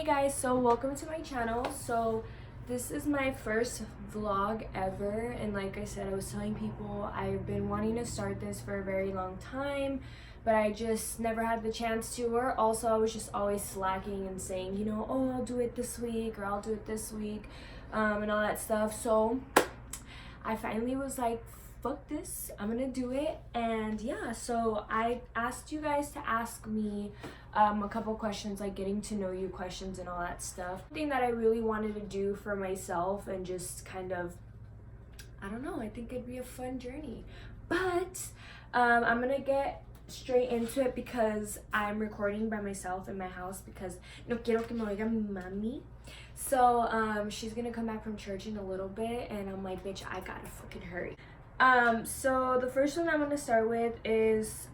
Hey guys, so welcome to my channel. So this is my first vlog ever, and like I said, I was telling people I've been wanting to start this for a very long time, but I just never had the chance to, or also I was just always slacking and saying, you know, oh, I'll do it this week or I'll do it this week, and all that stuff. So I finally was like, fuck this, I'm gonna do it. And yeah, so I asked you guys to ask me a couple questions, like getting to know you questions and all that stuff. Thing that I really wanted to do for myself and just kind of, I don't know, I think it'd be a fun journey. But I'm gonna get straight into it because I'm recording by myself in my house because no quiero que me oiga mi mami. So she's gonna come back from church in a little bit, and I'm like, bitch, I gotta fucking hurry. So the first one I'm gonna start with is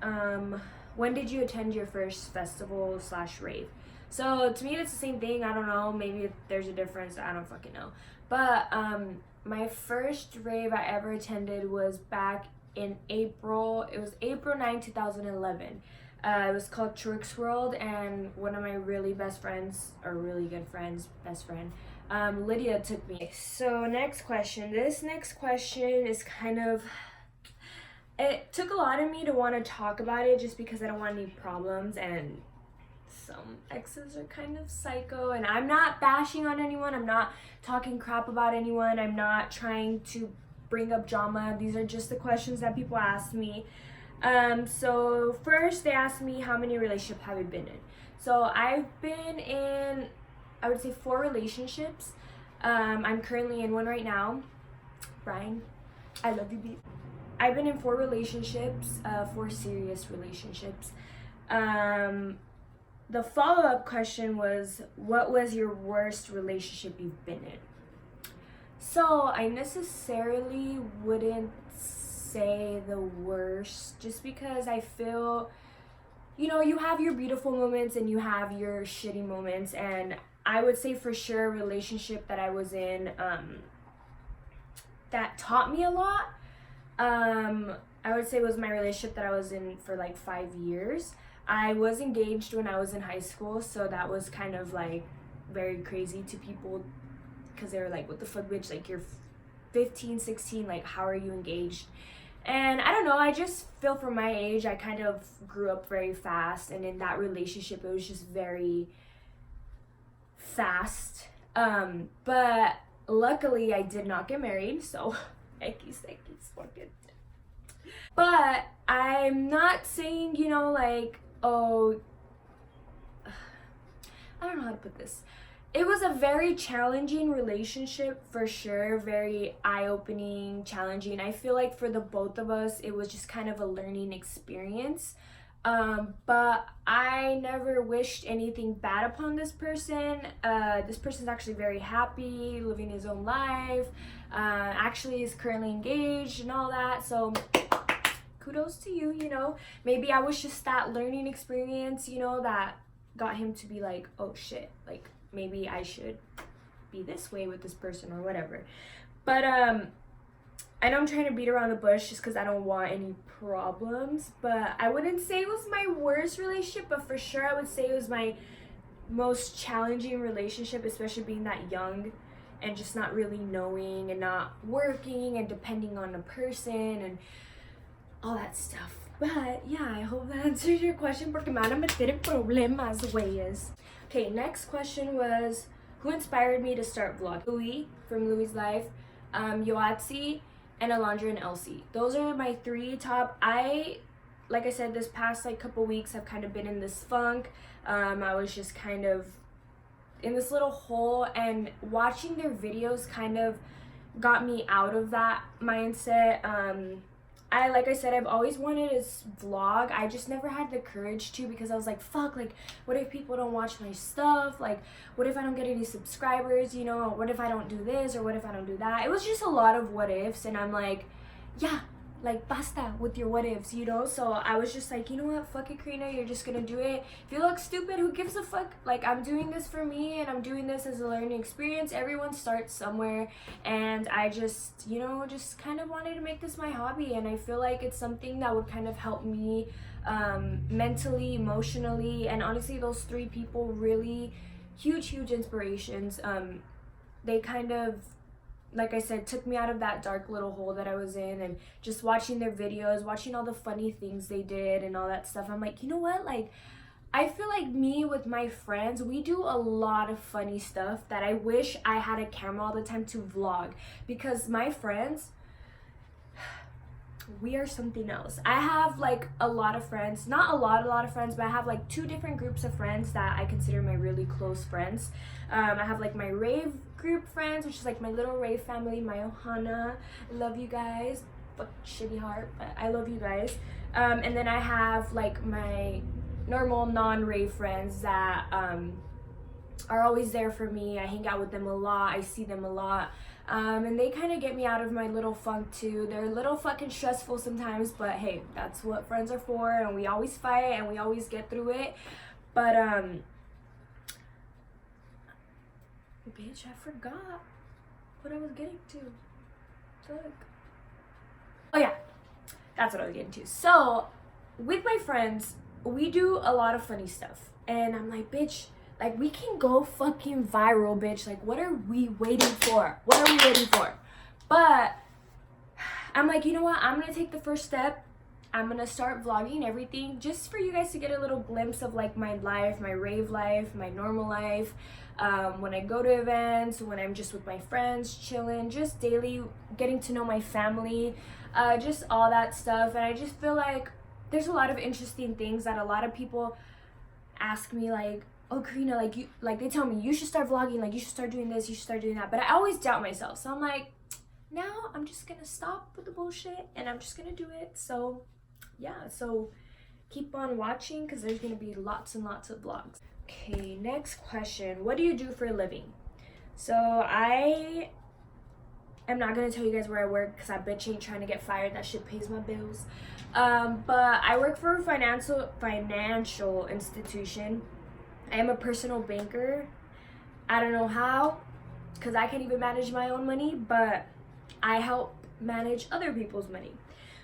when did you attend your first festival / rave? So to me it's the same thing. I don't know, maybe there's a difference, I don't fucking know. But my first rave I ever attended was back in April. It was April 9, 2011. It was called Trix World, and one of my really best friends, or really good friends, best friend, Lydia took me. So next question. This next question is kind of, it took a lot of me to want to talk about it just because I don't want any problems, and some exes are kind of psycho, and I'm not bashing on anyone, I'm not talking crap about anyone, I'm not trying to bring up drama. These are just the questions that people asked me. So first they asked me, how many relationships have you been in? So I've been in, I would say, 4 relationships. I'm currently in one right now. Brian, I love you, B. I've been in 4 relationships, 4 serious relationships. The follow-up question was, what was your worst relationship you've been in? So I necessarily wouldn't say the worst, just because I feel, you know, you have your beautiful moments and you have your shitty moments, and I would say for sure a relationship that I was in that taught me a lot, I would say was my relationship that I was in for like 5 years. I was engaged when I was in high school, so that was kind of like very crazy to people because they were like, what the fuck, bitch, like you're 15, 16, like how are you engaged? And I don't know, I just feel for my age, I kind of grew up very fast, and in that relationship it was just very fast. But luckily I did not get married, so X fucking. But I'm not saying, you know, like, oh, I don't know how to put this. It was a very challenging relationship for sure, very eye-opening, challenging. I feel like for the both of us, it was just kind of a learning experience. But I never wished anything bad upon this person. This person's actually very happy, living his own life. Actually is currently engaged and all that. So kudos to you, you know. Maybe I was just that learning experience, you know, that got him to be like, oh shit, like maybe I should be this way with this person or whatever. But I know I'm trying to beat around the bush just because I don't want any problems, but I wouldn't say it was my worst relationship, but for sure I would say it was my most challenging relationship, especially being that young and just not really knowing and not working and depending on a person and all that stuff. But yeah, I hope that answers your question, porque me van a meter en problemas, güeyes. Okay, next question was, who inspired me to start vlog? Louis from Louis' Life, Yoatzi, and Alondra and Elsie. Those are my 3 top. Like I said, this past like couple weeks I've kind of been in this funk. I was just kind of in this little hole, and watching their videos kind of got me out of that mindset. Like I said, I've always wanted to vlog. I just never had the courage to, because I was like, fuck, like, what if people don't watch my stuff? Like, what if I don't get any subscribers, you know? What if I don't do this, or what if I don't do that? It was just a lot of what ifs, and I'm like, yeah, like, basta with your what ifs, you know? So I was just like, you know what, fuck it, Karina, you're just gonna do it. If you look stupid, who gives a fuck? Like, I'm doing this for me, and I'm doing this as a learning experience. Everyone starts somewhere, and I just, you know, just kind of wanted to make this my hobby, and I feel like it's something that would kind of help me mentally, emotionally, and honestly, those 3 people really huge inspirations. They kind of, like I said, took me out of that dark little hole that I was in, and just watching their videos, watching all the funny things they did and all that stuff, I'm like, you know what, like, I feel like me with my friends, we do a lot of funny stuff that I wish I had a camera all the time to vlog, because my friends, we are something else. I have like a lot of friends, not a lot of friends, but I have like 2 different groups of friends that I consider my really close friends. I have like my rave group friends, which is like my little rave family, my Ohana. I love you guys, but shitty heart, but I love you guys. And then I have like my normal non-rave friends that are always there for me. I hang out with them a lot, I see them a lot. And they kind of get me out of my little funk too. They're a little fucking stressful sometimes, but hey, that's what friends are for, and we always fight and we always get through it. But bitch, I forgot what I was getting to. Fuck. Oh yeah, that's what I was getting to. So with my friends, we do a lot of funny stuff, and I'm like, bitch, like, we can go fucking viral, bitch. Like, what are we waiting for? What are we waiting for? But I'm like, you know what? I'm gonna take the first step. I'm gonna start vlogging everything, just for you guys to get a little glimpse of like my life, my rave life, my normal life, when I go to events, when I'm just with my friends, chilling, just daily getting to know my family, just all that stuff. And I just feel like there's a lot of interesting things that a lot of people ask me, like, oh, Karina, like, you, like, they tell me you should start vlogging, like, you should start doing this, you should start doing that, but I always doubt myself. So I'm like, now I'm just gonna stop with the bullshit and I'm just gonna do it. So yeah, so keep on watching, because there's gonna be lots and lots of vlogs. Okay, next question. What do you do for a living? So I am not gonna tell you guys where I work, because I bitch ain't trying to get fired. That shit pays my bills. But I work for a financial institution. I am a personal banker. I don't know how, because I can't even manage my own money, but I help manage other people's money.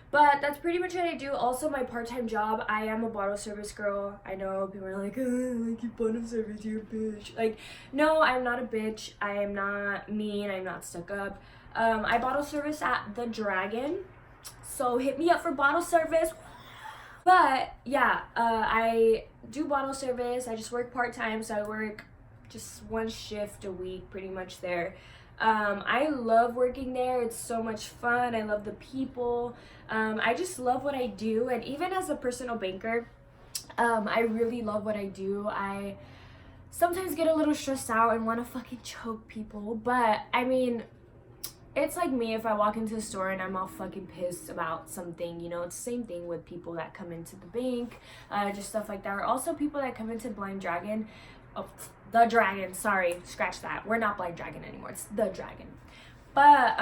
But that's pretty much what I do. Also, my part-time job, I am a bottle service girl. I know people are like, like, you bottle service, you're a bitch. Like, no, I'm not a bitch. I am not mean. I'm not stuck up. I bottle service at the Dragon, so hit me up for bottle service. But yeah, I do bottle service. I just work part-time, so I work just 1 shift a week pretty much there. I love working there. It's so much fun. I love the people. I just love what I do. And even as a personal banker, I really love what I do. I sometimes get a little stressed out and want to fucking choke people, but I mean, it's like me if I walk into a store and I'm all fucking pissed about something, you know. It's the same thing with people that come into the bank, just stuff like that. Or also people that come into Blind Dragon. Oh, the Dragon, sorry, scratch that. We're not Blind Dragon anymore, it's the Dragon. But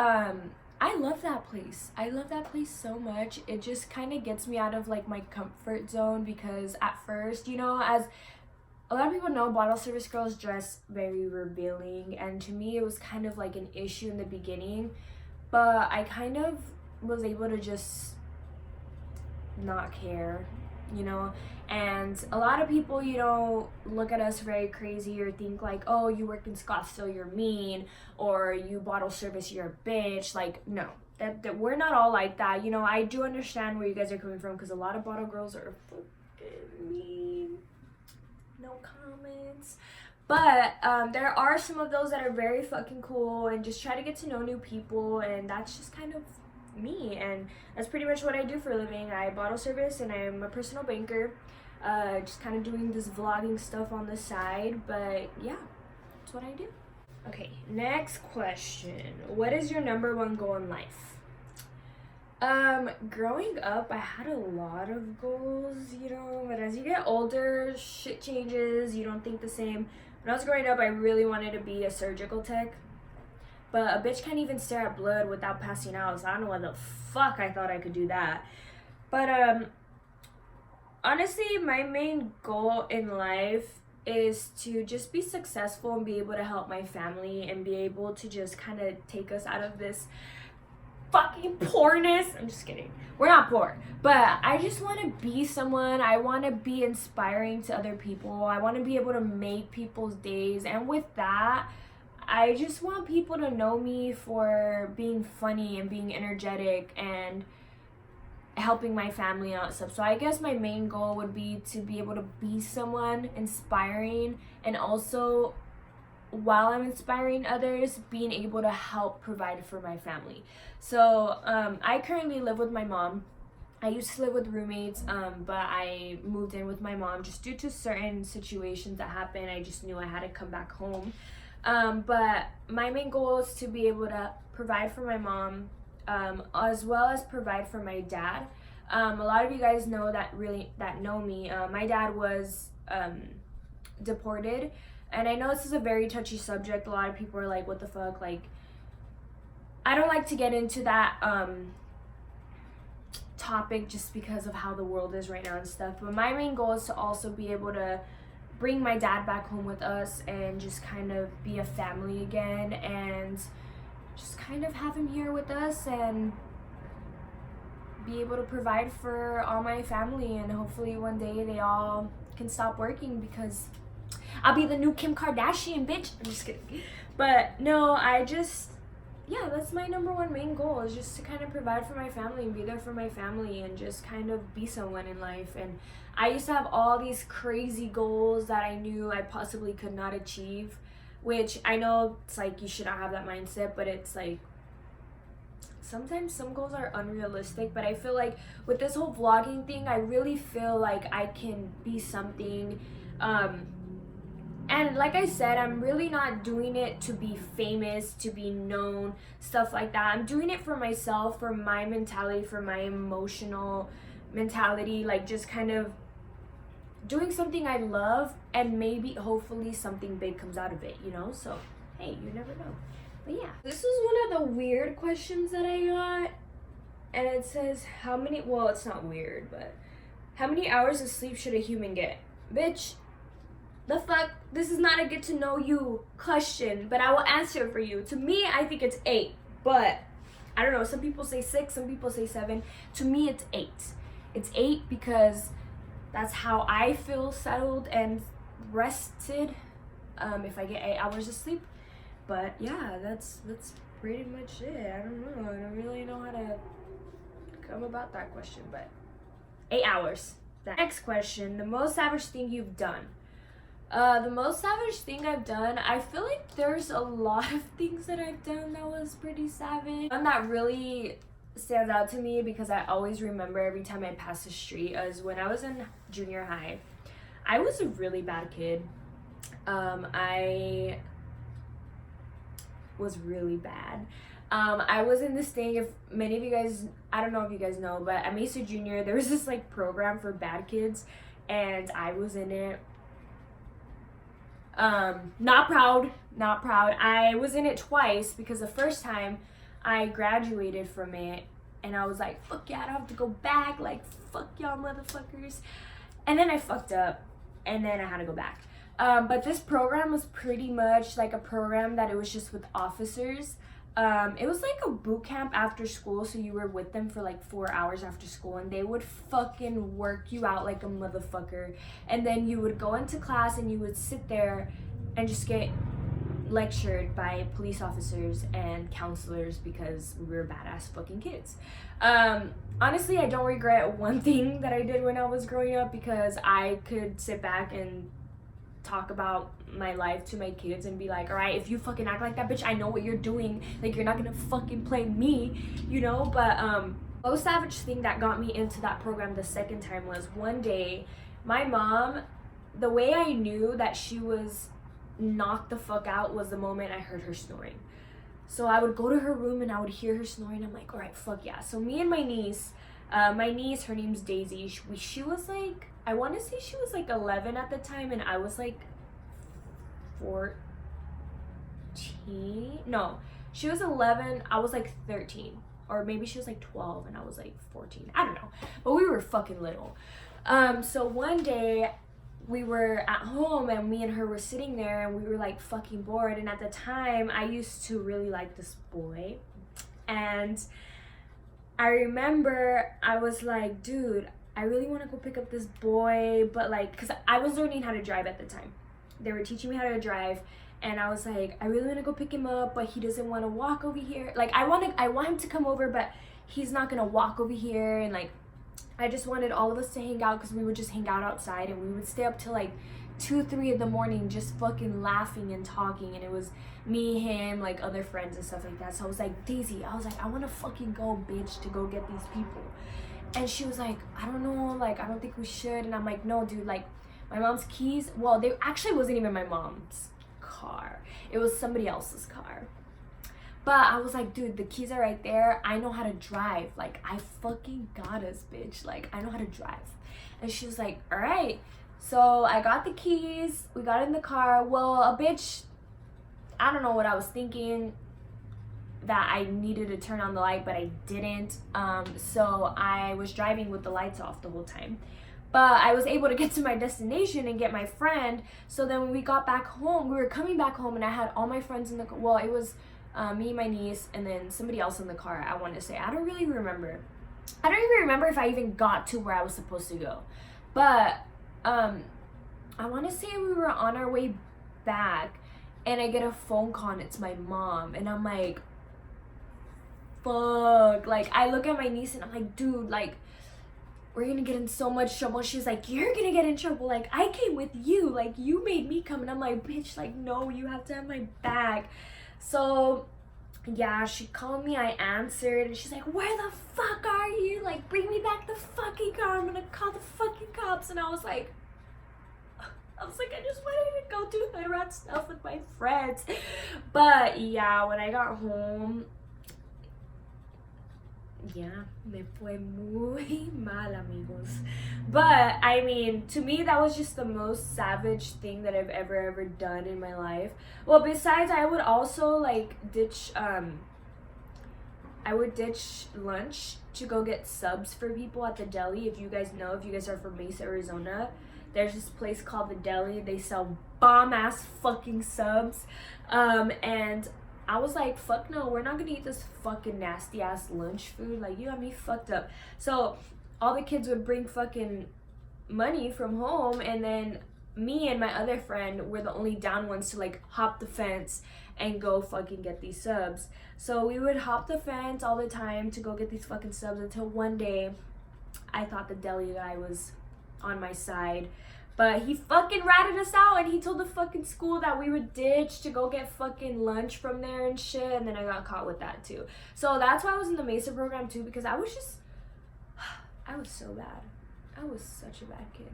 I love that place. I love that place so much. It just kind of gets me out of like my comfort zone, because at first, you know, as a lot of people know, bottle service girls dress very revealing, and to me it was kind of like an issue in the beginning, but I kind of was able to just not care, you know. And a lot of people, you know, look at us very crazy, or think like, oh, you work in Scottsdale, you're mean, or you bottle service, you're a bitch. Like, no, that we're not all like that, you know. I do understand where you guys are coming from, because a lot of bottle girls are fucking mean. No comments. But there are some of those that are very fucking cool and just try to get to know new people, and that's just kind of me. And that's pretty much what I do for a living. I bottle service and I'm a personal banker, just kind of doing this vlogging stuff on the side. But yeah, that's what I do. Okay, next question. What is your #1 goal in life? Growing up, I had a lot of goals, you know, but as you get older, shit changes, you don't think the same. When I was growing up, I really wanted to be a surgical tech, but a bitch can't even stare at blood without passing out, so I don't know why the fuck I thought I could do that. But, honestly, my main goal in life is to just be successful and be able to help my family and be able to just kind of take us out of this fucking poorness. I'm just kidding. We're not poor. But I just want to be someone. I want to be inspiring to other people. I want to be able to make people's days. And with that, I just want people to know me for being funny and being energetic and helping my family out and stuff. So I guess my main goal would be to be able to be someone inspiring, and also while I'm inspiring others, being able to help provide for my family. So I currently live with my mom. I used to live with roommates, but I moved in with my mom just due to certain situations that happened. I just knew I had to come back home. But my main goal is to be able to provide for my mom, as well as provide for my dad. A lot of you guys know that know me. My dad was deported, and I know this is a very touchy subject. A lot of people are like, what the fuck? Like, I don't like to get into that topic just because of how the world is right now and stuff. But my main goal is to also be able to bring my dad back home with us and just kind of be a family again, and just kind of have him here with us and be able to provide for all my family. And hopefully one day they all can stop working, because I'll be the new Kim Kardashian, bitch. I'm just kidding. But no, yeah, that's my number one main goal, is just to kind of provide for my family and be there for my family and just kind of be someone in life. And I used to have all these crazy goals that I knew I possibly could not achieve, which I know it's like you should not have that mindset, but it's like sometimes some goals are unrealistic. But I feel like with this whole vlogging thing, I really feel like I can be something. And like I said, I'm really not doing it to be famous, to be known, stuff like that. I'm doing it for myself, for my mentality, for my emotional mentality, like just kind of doing something I love, and maybe hopefully something big comes out of it, you know? So, hey, you never know. But yeah, this is one of the weird questions that I got, and it says well, it's not weird, but how many hours of sleep should a human get? Bitch, the fuck? This is not a get to know you question, but I will answer for you. To me, I think it's 8, but I don't know. Some people say 6, some people say 7. To me, it's 8. It's 8 because that's how I feel settled and rested, if I get 8 hours of sleep. But yeah, that's pretty much it. I don't know. I don't really know how to come about that question, but 8 hours. The next question, the most savage thing you've done. The most savage thing I've done, I feel like there's a lot of things that I've done that was pretty savage. One that really stands out to me, because I always remember every time I pass the street, is when I was in junior high. I was a really bad kid. I was really bad. I was in this thing, if many of you guys, I don't know if you guys know, but at Mesa Junior, there was this like program for bad kids, and I was in it. Not proud. I was in it twice, because the first time I graduated from it and I was like, fuck yeah, I don't have to go back, like fuck y'all motherfuckers. And then I fucked up and then I had to go back. But this program was pretty much like a program that it was just with officers. It was like a boot camp after school, so you were with them for like 4 hours after school, and they would fucking work you out like a motherfucker. And then you would go into class and you would sit there and just get lectured by police officers and counselors, because we were badass fucking kids. Honestly, I don't regret one thing that I did when I was growing up, because I could sit back and talk about my life to my kids and be like, all right, if you fucking act like that, bitch, I know what you're doing, like you're not gonna fucking play me, you know? But most savage thing that got me into that program the second time was one day my mom, the way I knew that she was knocked the fuck out was the moment I heard her snoring. So I would go to her room and I would hear her snoring. I'm like, all right, fuck yeah. So me and my niece, her name's Daisy, she was like, I want to say she was like 11 at the time, and I was like 14. No, she was 11, I was like 13, or maybe she was like 12 and I was like 14. I don't know, but we were fucking little. So one day we were at home and me and her were sitting there and we were like fucking bored. And at the time I used to really like this boy, and I remember I was like, dude, I really want to go pick up this boy, but like, because I was learning how to drive at the time. They were teaching me how to drive, and I was like, I really want to go pick him up, but he doesn't want to walk over here. Like, I want him to come over, but he's not gonna walk over here. And like, I just wanted all of us to hang out, because we would just hang out outside, and we would stay up till like 2-3 in the morning just fucking laughing and talking. And it was me, him, like other friends and stuff like that. So I was like, Daisy, I was like, I want to fucking go, bitch, to go get these people. And she was like, I don't know, like, I don't think we should. And I'm like, no, dude, like, my mom's keys, well, they actually wasn't even my mom's car, it was somebody else's car. But I was like, dude, the keys are right there, I know how to drive, like, I fucking got us, bitch, like, I know how to drive. And she was like, all right. So I got the keys, we got in the car. Well, a bitch, I don't know what I was thinking, that I needed to turn on the light, but I didn't. So I was driving with the lights off the whole time. But I was able to get to my destination and get my friend. So then when we got back home, we were coming back home, and I had all my friends in the car. Well, it was me, my niece, and then somebody else in the car, I want to say. I don't really remember. I don't even remember if I even got to where I was supposed to go. But I want to say we were on our way back, and I get a phone call, and it's my mom. And I'm like, fuck. Like, I look at my niece, and I'm like, dude, like, we're gonna get in so much trouble. She's like, you're gonna get in trouble, like, I came with you, like, you made me come. And I'm like, bitch, like, no, you have to have my back. So yeah, she called me, I answered, and she's like, where the fuck are you? Like, bring me back the fucking car, I'm gonna call the fucking cops. And I was like, I just wanted to go do hood rat stuff with my friends. But yeah, when I got home, yeah, me fue muy mal, amigos. But I mean, to me, that was just the most savage thing that I've ever done in my life. Well, besides, I would also like ditch lunch to go get subs for people at the deli. If you guys know, if you guys are from Mesa, Arizona, there's this place called the Deli. They sell bomb ass fucking subs. And I was like, fuck no, we're not gonna eat this fucking nasty ass lunch food. Like, you got me fucked up. So all the kids would bring fucking money from home, and then me and my other friend were the only down ones to like hop the fence and go fucking get these subs. So we would hop the fence all the time to go get these fucking subs, until one day I thought the deli guy was on my side. But he fucking ratted us out, and he told the fucking school that we would ditch to go get fucking lunch from there and shit. And then I got caught with that too. So that's why I was in the Mesa program too, because I was so bad. I was such a bad kid.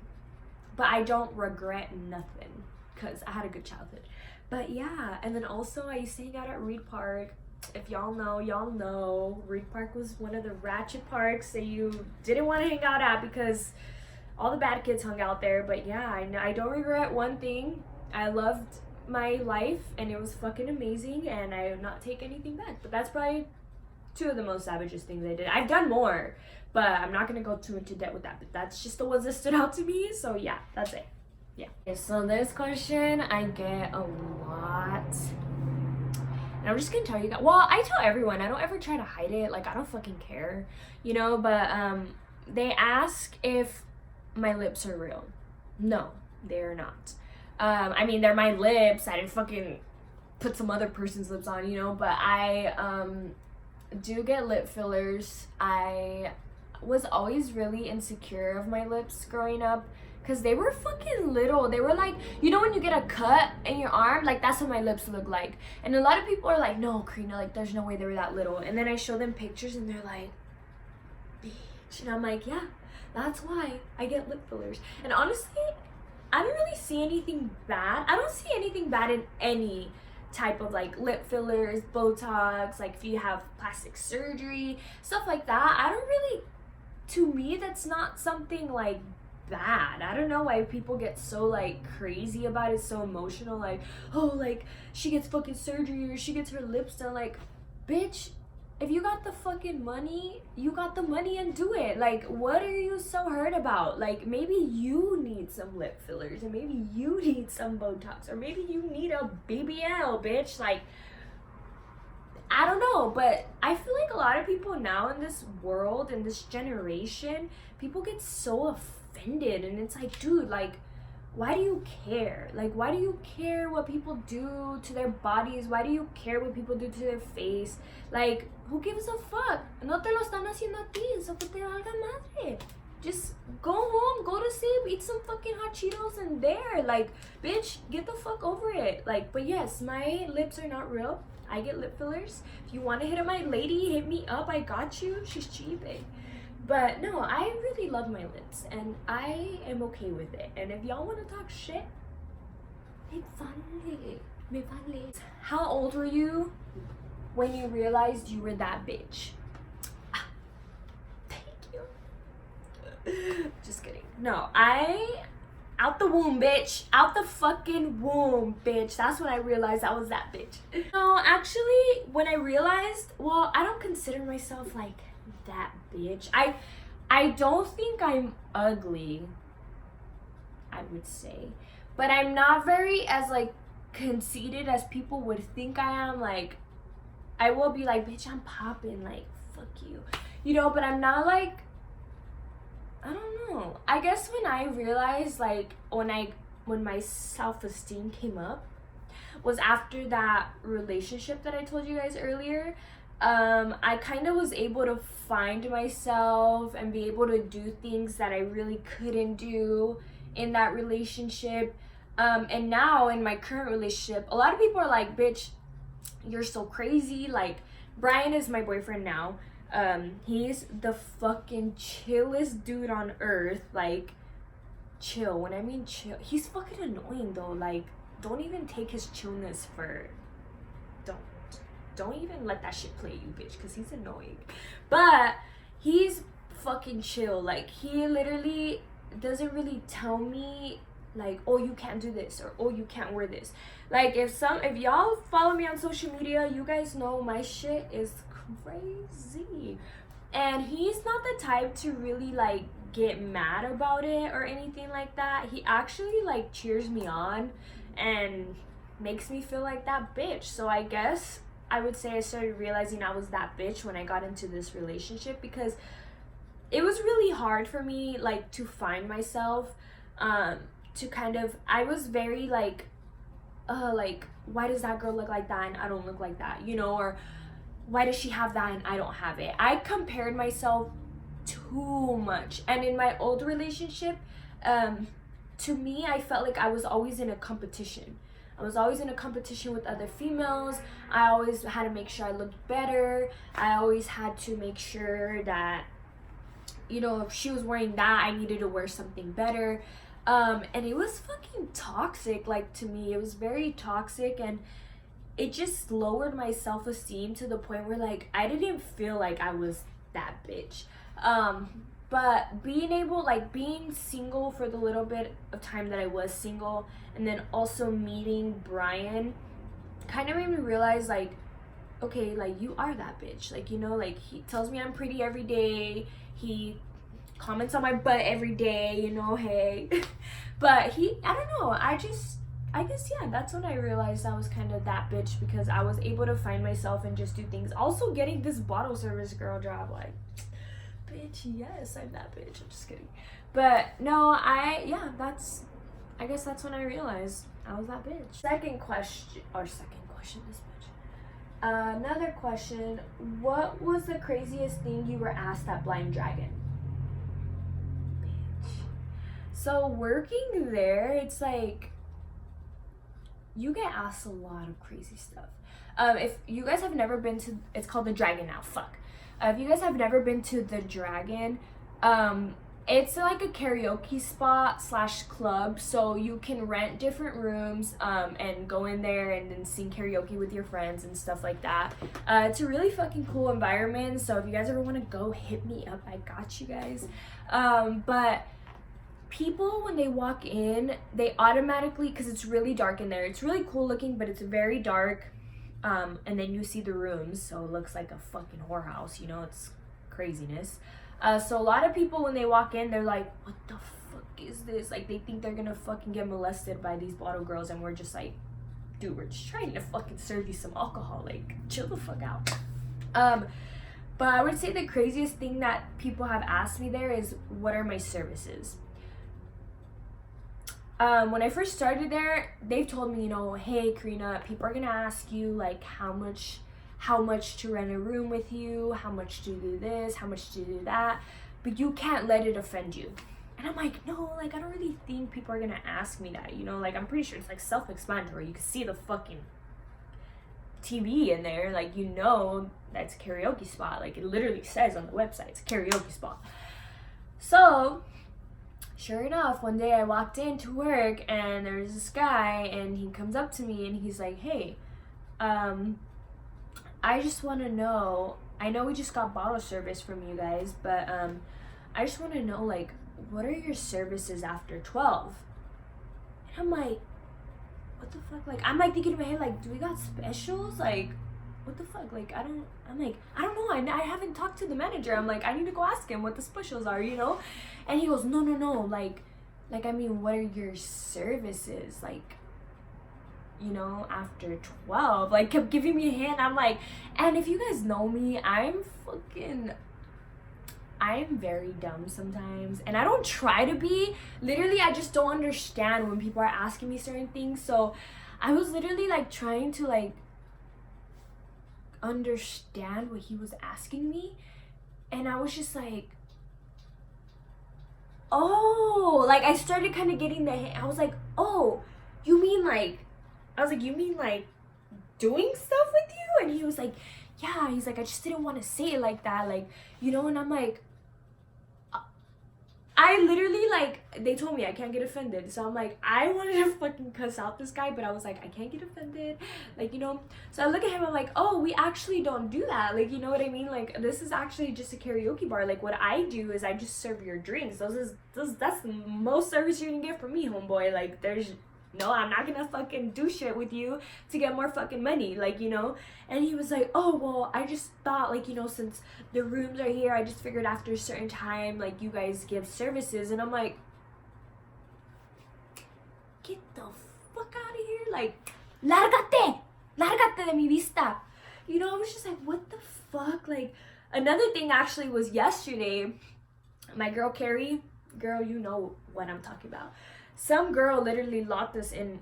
But I don't regret nothing, because I had a good childhood. But yeah, and then also I used to hang out at Reed Park. If y'all know, Reed Park was one of the ratchet parks that you didn't want to hang out at, because all the bad kids hung out there. But yeah, I don't regret one thing. I loved my life, and it was fucking amazing, and I would not take anything back. But that's probably two of the most savagest things I did. I've done more, but I'm not gonna go too into depth with that. But that's just the ones that stood out to me. So yeah, that's it. Yeah. Okay, so this question I get a lot. And I'm just gonna tell you guys. Well, I tell everyone. I don't ever try to hide it. Like, I don't fucking care, you know. But they ask if my lips are real. No, they're not. I mean, they're my lips. I didn't fucking put some other person's lips on, you know. But I do get lip fillers. I was always really insecure of my lips growing up, because they were fucking little. They were like, you know when you get a cut in your arm? Like, that's what my lips look like. And a lot of people are like, no, Karina, like, there's no way they were that little. And then I show them pictures, and they're like, bitch. And I'm like, yeah, that's why I get lip fillers. And honestly, I don't really see anything bad. I don't see anything bad in any type of like lip fillers, Botox, like if you have plastic surgery, stuff like that. I don't really, to me, that's not something like bad. I don't know why people get so like crazy about it, so emotional, like, oh, like she gets fucking surgery or she gets her lips done. Like, bitch, if you got the fucking money, you got the money, and do it. Like, what are you so hurt about? Like, maybe you need some lip fillers, and maybe you need some Botox, or maybe you need a BBL, bitch. Like, I don't know, but I feel like a lot of people now in this world, in this generation, people get so offended, and it's like, dude, like, why do you care? Like, why do you care what people do to their bodies? Why do you care what people do to their face? Like, who gives a fuck? No te lo están haciendo a ti, so que te valga madre. Just go home, go to sleep, eat some fucking hot Cheetos and there. Like, bitch, get the fuck over it. Like, but yes, my lips are not real. I get lip fillers. If you want to hit up my lady, hit me up. I got you. She's cheap, eh? But no, I really love my lips, and I am okay with it. And if y'all want to talk shit, me vale. How old were you when you realized you were that bitch? Thank you. Just kidding. No, out the womb, bitch. Out the fucking womb, bitch. That's when I realized I was that bitch. No, actually, when I realized, well, I don't consider myself like that bitch. I don't think I'm ugly, I would say. But I'm not very as like conceited as people would think I am. Like, I will be like, bitch, I'm popping, like, fuck you. You know, but I'm not like, I don't know. I guess when I realized, like, when my self-esteem came up was after that relationship that I told you guys earlier. I kind of was able to find myself and be able to do things that I really couldn't do in that relationship. And now in my current relationship, a lot of people are like, bitch, you're so crazy. Like, Brian is my boyfriend now. He's the fucking chillest dude on earth. Like, chill. When I mean chill, he's fucking annoying though. Like, don't even take his chillness for, don't even let that shit play you, bitch, because he's annoying. But he's fucking chill. Like, he literally doesn't really tell me like, oh, you can't do this, or oh, you can't wear this. Like, if y'all follow me on social media, you guys know my shit is crazy. And he's not the type to really like get mad about it or anything like that. He actually like cheers me on and makes me feel like that bitch. So I guess I would say I started realizing I was that bitch when I got into this relationship, because it was really hard for me like to find myself, to kind of, I was very like why does that girl look like that and I don't look like that, you know, or why does she have that and I don't have it. I compared myself too much. And in my old relationship, to me, I felt like I was always in a competition. I was always in a competition with other females. I always had to make sure I looked better. I always had to make sure that, you know, if she was wearing that, I needed to wear something better. And it was fucking toxic. Like, to me, it was very toxic, and it just lowered my self-esteem to the point where, like, I didn't feel like I was that bitch. But being single for the little bit of time that I was single, and then also meeting Brian, kind of made me realize, like, okay, like, you are that bitch. Like, you know, like, he tells me I'm pretty every day. He comments on my butt every day, you know, hey. But I don't know, I guess, yeah, that's when I realized I was kind of that bitch, because I was able to find myself and just do things. Also getting this bottle service girl job, like, bitch, yes, I'm that bitch. I'm just kidding. But no, I guess that's when I realized I was that bitch. Second question, this bitch. Another question, what was the craziest thing you were asked at Blind Dragon? Bitch. So working there, it's like, you get asked a lot of crazy stuff. If you guys have never been to, it's called the Dragon now, fuck. If you guys have never been to the Dragon, it's like a karaoke spot / club, so you can rent different rooms and go in there and then sing karaoke with your friends and stuff like that. It's a really fucking cool environment, so if you guys ever want to go, hit me up, I got you guys. But people, when they walk in, they automatically, because it's really dark in there, it's really cool looking, but it's very dark. And then you see the rooms, so it looks like a fucking whorehouse, you know, it's craziness. So a lot of people, when they walk in, they're like, what the fuck is this? Like, they think they're gonna fucking get molested by these bottle girls, and we're just like, dude, we're just trying to fucking serve you some alcohol, like, chill the fuck out. But I would say the craziest thing that people have asked me there is, what are my services? When I first started there, they've told me, you know, hey, Karina, people are gonna ask you, like, how much to rent a room with you, how much to do this, how much to do that, but you can't let it offend you. And I'm like, no, like, I don't really think people are gonna ask me that, you know, like, I'm pretty sure it's, like, self-explanatory. You can see the fucking TV in there, like, you know, that's a karaoke spot. Like, it literally says on the website, it's a karaoke spot. So, sure enough, one day I walked into work, and there's this guy, and he comes up to me, and he's like, hey, I just want to know, I know we just got bottle service from you guys, but I just want to know, like, what are your services after 12? And I'm like, what the fuck? Like, I'm like thinking in my head, like, do we got specials? Like, what the fuck? Like, I don't know. I haven't talked to the manager. I'm like, I need to go ask him what the specials are, you know? And he goes, no. Like, I mean, what are your services? Like, you know, after 12, like, kept giving me a hand. I'm like, and if you guys know me, I'm very dumb sometimes, and I don't try to be. Literally, I just don't understand when people are asking me certain things. So I was literally, like, trying to, like, understand what he was asking me, and I was just like, oh, like, I started kind of getting the hint. I was like, oh, you mean, like, doing stuff with you? And he was like, yeah. He's like, I just didn't want to say it like that, like, you know. And I'm like, I literally, like, they told me I can't get offended, so I'm like, I wanted to fucking cuss out this guy, but I was like, I can't get offended, like, you know. So I look at him, I'm like, oh, we actually don't do that, like, you know what I mean? Like, this is actually just a karaoke bar. Like, what I do is I just serve your drinks. That's the most service you're gonna get from me, homeboy. Like, no, I'm not gonna fucking do shit with you to get more fucking money, like, you know. And he was like, oh, well, I just thought, like, you know, since the rooms are here, I just figured after a certain time, like, you guys give services. And I'm like, get the fuck out of here, like, lárgate de mi vista, you know. I was just like, what the fuck? Like, another thing actually was yesterday, my girl Carrie, girl, you know what I'm talking about. Some girl literally locked us in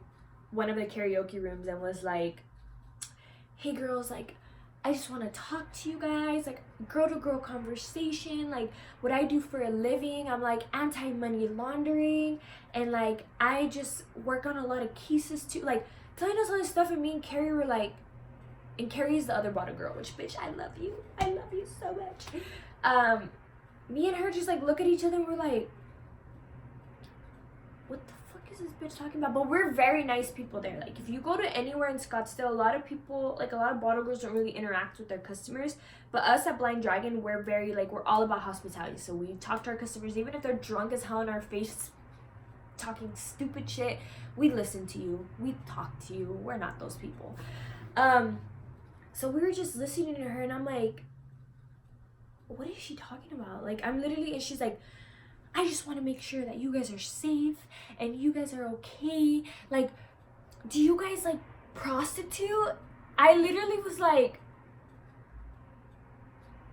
one of the karaoke rooms and was like, hey girls, like, I just want to talk to you guys, like, girl-to-girl conversation, like, what I do for a living. I'm like anti-money laundering, and like, I just work on a lot of cases too, like, telling us all this stuff. And me and Carrie were like, and Carrie's the other bottle girl, which, bitch, I love you so much. Me and her just, like, look at each other and we're like, what the fuck is this bitch talking about? But we're very nice people there. Like, if you go to anywhere in Scottsdale, a lot of people, like, a lot of bottle girls don't really interact with their customers. But us at Blind Dragon, we're very, like, we're all about hospitality. So we talk to our customers, even if they're drunk as hell in our face, talking stupid shit. We listen to you. We talk to you. We're not those people. So we were just listening to her, and I'm like, what is she talking about? Like, I'm literally, and she's like, I just want to make sure that you guys are safe and you guys are okay. Like, do you guys, like, prostitute? I literally was like,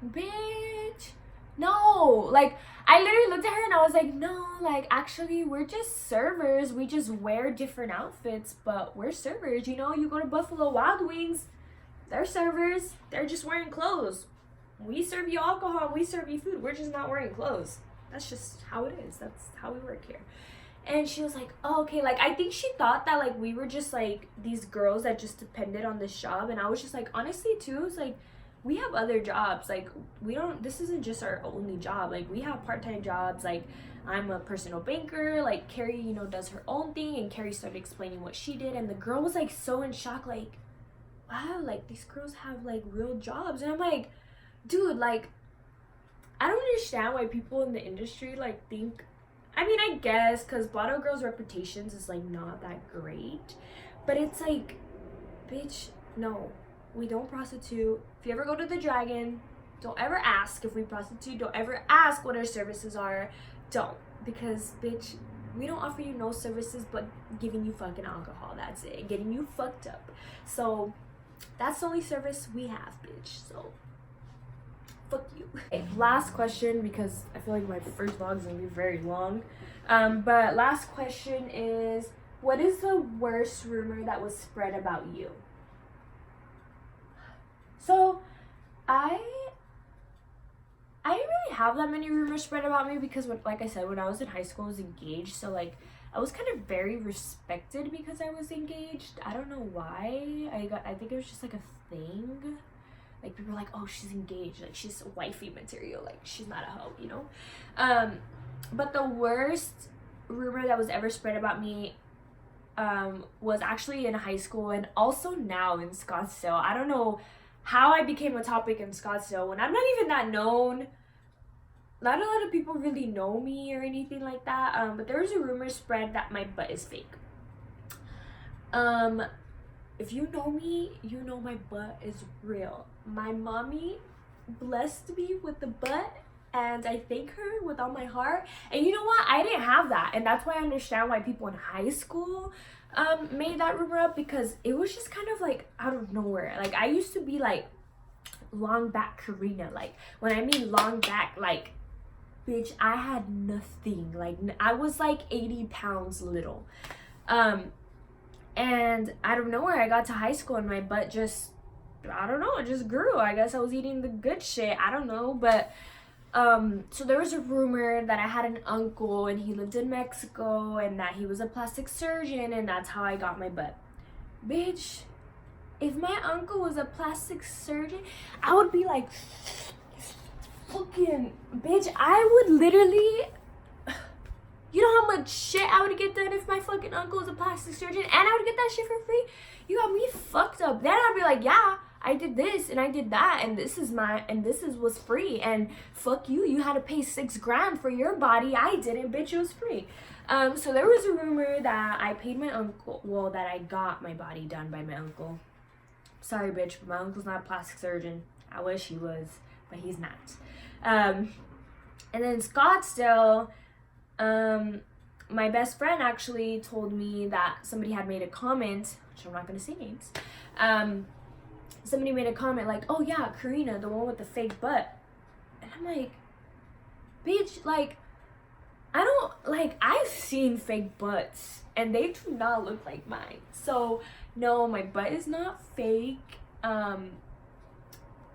bitch, no. Like, I literally looked at her and I was like, no, like, actually, we're just servers. We just wear different outfits, but we're servers, you know? You go to Buffalo Wild Wings, they're servers. They're just wearing clothes. We serve you alcohol, we serve you food. We're just not wearing clothes. That's just how it is. That's how we work here. And she was like, oh, okay. Like, I think she thought that, like, we were just, like, these girls that just depended on this job. And I was just like, honestly, too, it's like, we have other jobs. Like, this isn't just our only job. Like, we have part-time jobs. Like, I'm a personal banker. Like, Carrie, you know, does her own thing. And Carrie started explaining what she did. And the girl was, like, so in shock. Like, wow, like, these girls have, like, real jobs. And I'm like, dude, like, I don't understand why people in the industry, like, think, I mean, I guess, because bottle girls' reputations is, like, not that great, but it's like, bitch, no, we don't prostitute. If you ever go to the Dragon, don't ever ask if we prostitute. Don't ever ask what our services are. Don't, because, bitch, we don't offer you no services but giving you fucking alcohol. That's it. Getting you fucked up. So that's the only service we have, bitch. So fuck you. Okay, last question, because I feel like my first vlog is gonna be very long. But last question is, what is the worst rumor that was spread about you? So I didn't really have that many rumors spread about me, because like I said, when I was in high school I was engaged, so like I was kind of very respected because I was engaged. I don't know why. I think it was just like a thing. Like people were like, oh, she's engaged, like she's wifey material, like she's not a hoe, you know. But the worst rumor that was ever spread about me was actually in high school, and also now in Scottsdale. I don't know how I became a topic in Scottsdale when I'm not even that known. Not a lot of people really know me or anything like that. But there was a rumor spread that my butt is fake. If you know me, you know my butt is real. My mommy blessed me with the butt, and I thank her with all my heart. And you know what? I didn't have that, and that's why I understand why people in high school made that rumor up, because it was just kind of like out of nowhere. Like I used to be like long back Karina. Like when I mean long back, like bitch, I had nothing. Like I was like 80 pounds little. And out of nowhere I got to high school and my butt just, I don't know, it just grew. I guess I was eating the good shit, I don't know. But so there was a rumor that I had an uncle and he lived in Mexico and that he was a plastic surgeon, and that's how I got my butt. Bitch, if my uncle was a plastic surgeon, I would be like, fucking bitch, I would literally, you know how much shit I would get done if my fucking uncle was a plastic surgeon, and I would get that shit for free? You got me fucked up. Then I'd be like, yeah, I did this and I did that, and this was free, and fuck you, you had to pay $6 grand for your body. I didn't, bitch, it was free. So there was a rumor that I paid my uncle, well, that I got my body done by my uncle. Sorry, bitch, but my uncle's not a plastic surgeon. I wish he was, but he's not. And then Scottsdale, my best friend actually told me that somebody had made a comment, which I'm not going to say names. Somebody made a comment like, oh yeah, Karina, the one with the fake butt. And I'm like, bitch, like, I don't, like, I've seen fake butts and they do not look like mine. So no, my butt is not fake.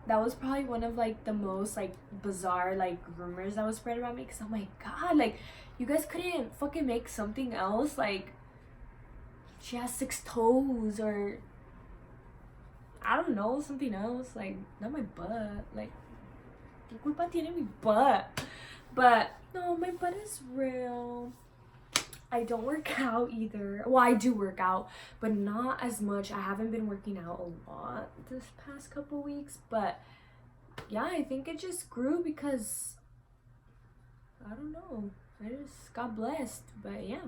That was probably one of like the most like bizarre like rumors that was spread about me, because oh my god, like you guys couldn't fucking make something else, like she has 6 toes, or I don't know, something else, like not my butt. Like ¿qué culpa tiene mi butt? But no, my butt is real. I don't work out either. Well, I do work out, but not as much. I haven't been working out a lot this past couple weeks, but yeah, I think it just grew because, I don't know, I just got blessed, but yeah.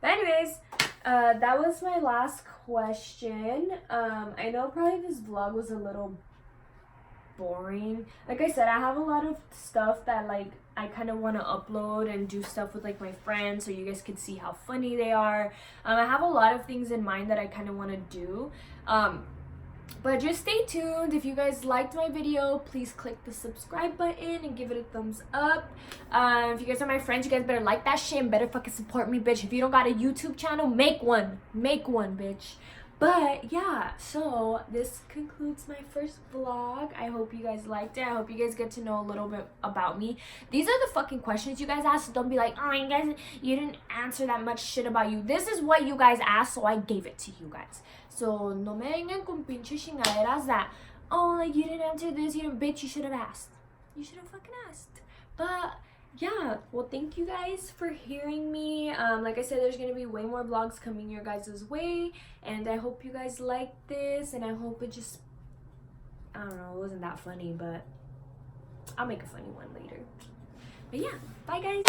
But anyways, that was my last question. I know probably this vlog was a little boring. Like I said, I have a lot of stuff that like I kind of want to upload and do stuff with like my friends so you guys can see how funny they are. I have a lot of things in mind that I kind of want to do, but just stay tuned. If you guys liked my video, please click the subscribe button and give it a thumbs up. If you guys are my friends, you guys better like that shit and better fucking support me, bitch. If you don't got a YouTube channel, make one, bitch. But yeah, so this concludes my first vlog. I hope you guys liked it. I hope you guys get to know a little bit about me. These are the fucking questions you guys asked. So don't be like, oh, you guys, you didn't answer that much shit about you. This is what you guys asked, so I gave it to you guys. So no me vengan con pinche chingaderas that, oh, like you didn't answer this, you didn't, bitch, you should have asked. You should have fucking asked. But yeah, well, thank you guys for hearing me. Like I said, there's gonna be way more vlogs coming your guys' way, and I hope you guys like this, and I hope it just, I don't know, it wasn't that funny, but I'll make a funny one later. But yeah, bye guys.